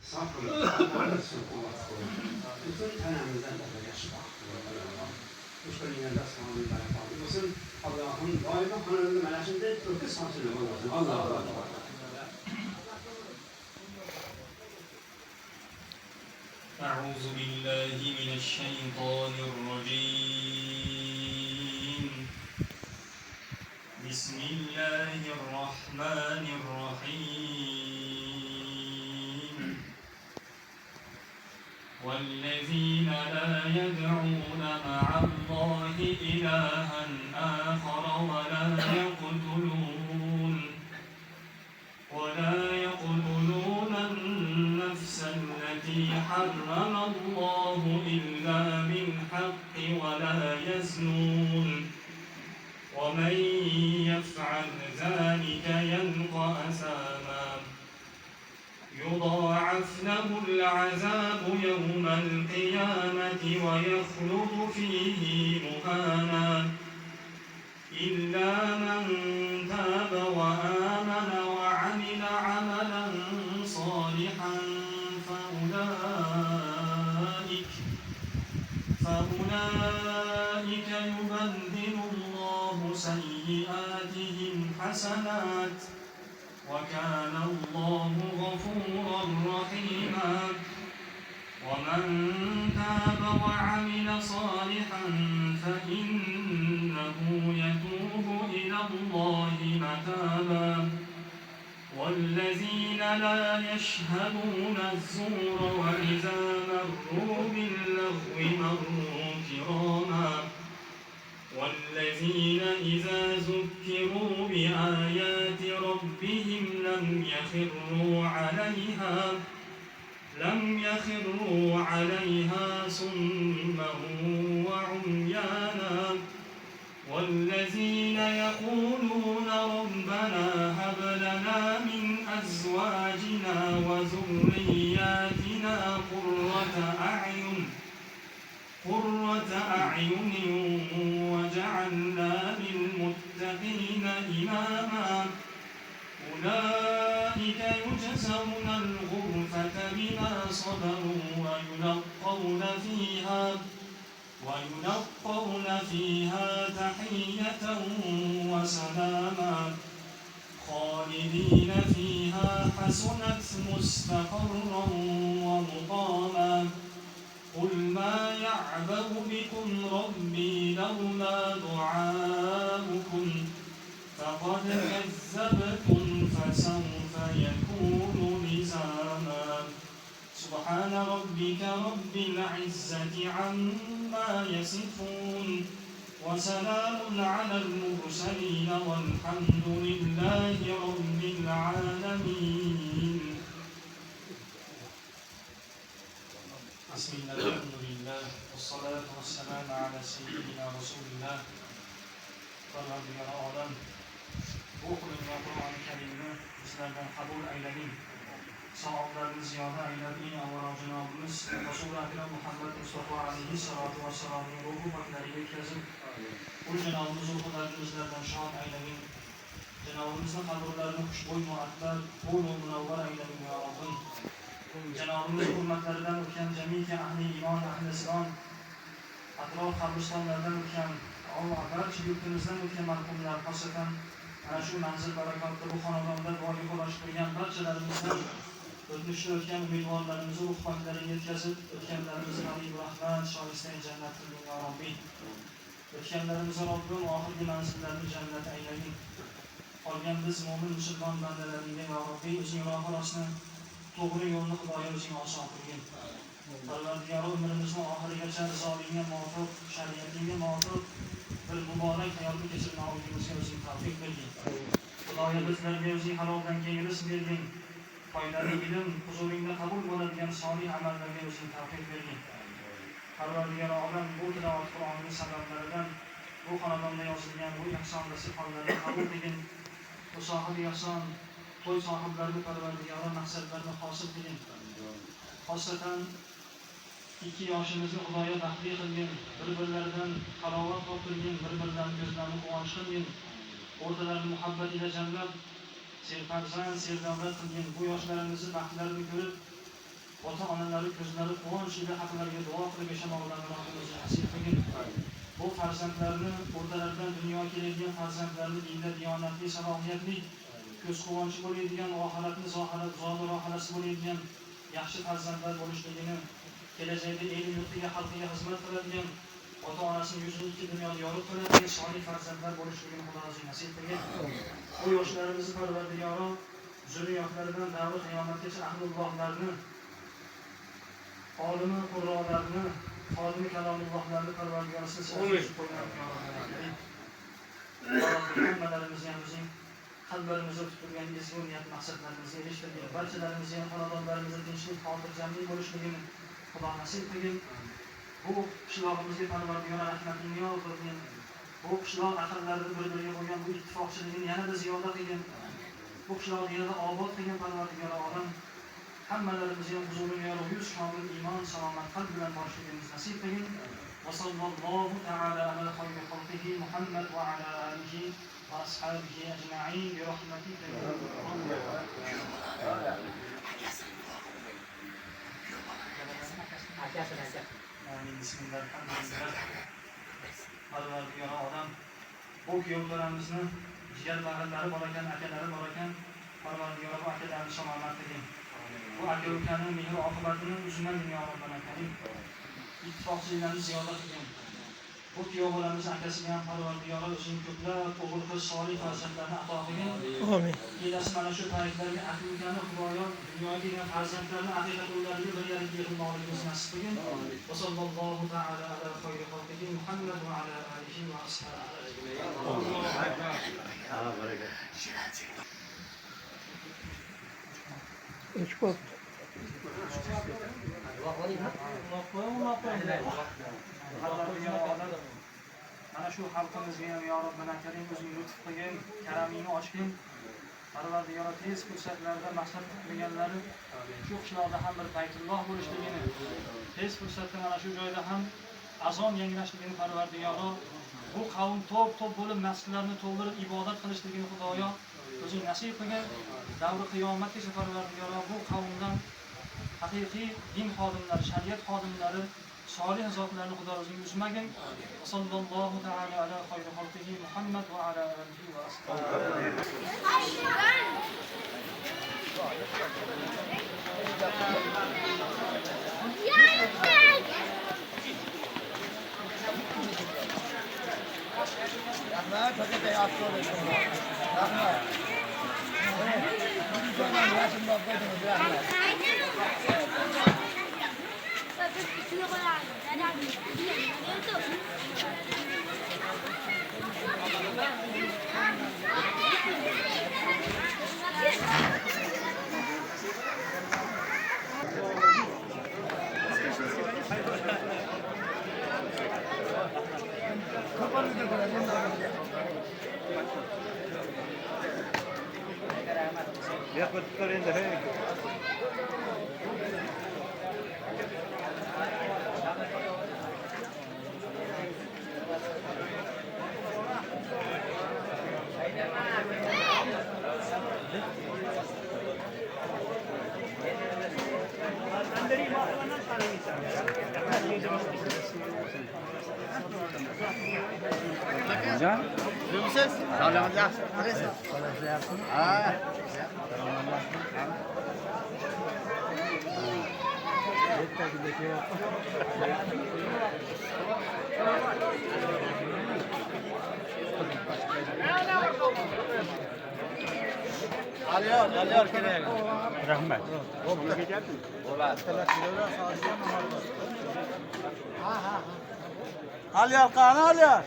saf qilib, butun tanamizdan yaxshi baxt ushlangan dastxonamiz barakatli bo'lsin. Allohim doimo xonamizda mana shunday to'kis sochilib bo'lsin. Allohu akbar. أعوذ بالله من الشيطان الرجيم. بسم الله الرحمن الرحيم. والذين لا يدعون مع الله إلها آخر ولا يقتلون النفس التي حرم الله إلا بالحق ولا يزنون ومن يفعل ذلك يلقى أثاما يضاعف له العذاب يوم القيامة ويخلد فيه مهانا إلا من تاب وآمن وعمل عملا صالحا فأولئك يبدل الله سيئاتهم حسنات وكان الله غفورا رحيما ومن تاب وعمل صالحا فإنه يتوب إلى الله متابا والذين لا يشهدون الزور وإذا مروا باللغو مروا كراما والذين إذا ذكروا بآيات ربهم لم يخروا عليها صما وعميانا والذين يقولون ربنا هب لنا من أزواجنا وذرياتنا قرة أعين وجعلنا للمتقين إماما أولئك يجزون الغرفة بما صبروا ويلقون فيها تحية وسلاما خالدين فيها حسنت مستقرا ومقاما قل ما يعبأ بكم ربي لولا دعاؤكم فقد كذبتم فسوف يكون لزاما سبحان ربك رب العزة عما يصفون وسلام على المرسلين والحمد لله رب العالمين. بسم الله الحمد لله والصلاة والسلام على سيدنا رسول الله Parvardigor olam bu qilingan Qur'oni Karimni bizlardan qabul aylaning. Savoblarni ziyoda aylab, eng avvalo Janobimiz Rasul akram Muhammad Mustafa alayhissalatu vassalomning ruhi paklariga yetkazib, bu Janobimiz ruhlarini bizlardan shod aylaning. Janobimizni qabrlarini xushbo'y muattar, qo'l-u munavvar aylaning ya Robbim. Janobimiz hurmatlaridan o'tgan jamiki ahli iymon, ahli islom, atrof qabristonlardan o'tgan Allah barcha yurtimizdan o'tgan marhumlar, xosatan ana shu manzil barakotda bu xonadonda duoga qo'lashtirgan barchalarimizdan o'tmishda o'tgan umidvorlarimizni ruh paklariga yetkazib, o'tganlarimizni g'alib rahmat, shoistai jannat qilgin ya Robbi. O'tganlarimizni Robbim oxirgi manzillarni jannat aylagin. Qolgan biz mo'min musulmon bandalaringga ya Robbi o'zing rohi rostni to'g'ri yo'lni Xudoyo o'zing oson qilgin. Parvardigor umrimizni oxirigacha rizoligingga muvofiq, shariatingga muvofiq bir muborak hayotni kechirmoqligimizga o'zing tavfiq bergin. Xudoyo bizlarga o'zing haloldan keyin rizq bergin. Foydali ilm, huzuringda qabul bo'ladigan solih amallarga o'zing tavfiq bergin. Parvardigor olam bu tilovat Qur'onning sabablaridan bu xonadonda yozilgan bu ihson va sifatlarni qabul qilgin. Bu sohibi ihson, to'y sohiblarini Parvardigor maqsadlarini hosil qilgin. Xosatan 2 yoshimizni Xudoyo baxtli qilgin, bir-birlaridan halovat toptirgin, bir-biridan ko'zlarini quvonch qilgin, o'rtalarni muhabbat ila jamlab, serfarzand, serdavlat qilgin. Bu yoshlarimizni baxtlarini ko'rib, ota-onalari ko'zlari quvonch ila haqlariga duo qilib yashamoqlarini Alloh o'zi nasib qilgin. Bu farzandlarni o'rtalaridan dunyoga keladigan farzandlarni dinda diyonatli, salohiyatli, ko'z quvonchi bo'ladigan, oxiratni zohir rohalasi bo'ladigan yaxshi farzandlar bo'lishligini, kelajakda el yurtiga, xalqiga xizmat qiladigan, ota-onasini yuzini ikki dunyoda yorib qiladigan solih farzandlar bo'lishligini Xudo o'zi nasib qilgin. Bu yoshlarimizni Parvardigoro zurriyotlaridan davri qiyomatgacha ahlullohlarni, olimi qurrolarni, xodimi kalomullohlarni Parvardigorisiz hammalarimizni ham bizning qalblarimizda tutilgan ezgu niyat maqsadlarimizga erishtirgin. Barchalarimizga ham xonadonlarimizda tinchlik, xotirjamlik bo'lishligini Xudo nasib qilgin. Bu qishlog'imizga Parvardigor rahmatini yog'dirgin. Bu qishloq ahlilarining bir-biriga bo'lgan bu ittifoqchiligini yanada ziyoda qilgin. Bu qishloqni yanada obod qilgan Parvardigor olam hammalarimizga ham huzuriga yuz komil iymon, salomat qalb bilan borishligimiz nasib qilgin. Va sallallohu ta'ala ala xayri xalqihi Muhammad va ala alihi va ashabihi ajma'in bi rahmatika ya Amin. Bismillahirrahmanirrahim. Parvardigor olam bu kuyovlarimizni jigar bag'illari bor ekan, akalari bor ekan, Parvardigor bu akalarni salomat qilgin. Bu aka-ukani mehr oqibatini uzundan dunyo Robbidan karim ittifoqchiliklarni ziyoda qilgin. Bu kuyovlarimiz akasiga ham Parvardigor o'zining ko'plab o'g'il qiz solih farzandlarni ato qilgin. Amin. Kelasi mana shu paytlarga aka-ukani Xudoyo dunyoga kelgan farzandlarni haqiqat ularga bir yarim yig'ilmoqligimizni nasib qilgin. Va sallallohu ta'ala ala xayri xalqihi Muhammad va ala alihi va ashabihi mana shu xalqimizga ham yo Robbana karim o'zing lutf qilgin, karamingni ochgin. Parvardigor tez fursatlarda maqsad qilganlari shu qishloqda ham bir baytulloh bo'lishligini, tez fursatda mana shu joyda ham azon yangrashligini Parvardigor bu qavm to'p bo'lib masjidlarni to'ldirib ibodat qilishligini Xudoyo o'zing nasib qilgin. Davri qiyomatgacha Parvardigor bu qavmdan haqiqiy din xodimlari, shariat xodimlari, solih zotlarni Xudo o'zing uzmagin. Sallallohu ta'ala ala xayri xalqihi Muhammad va ala alihi va ashabihi. Alıyor kerak. Rahmat. Alıyor qani alıyor.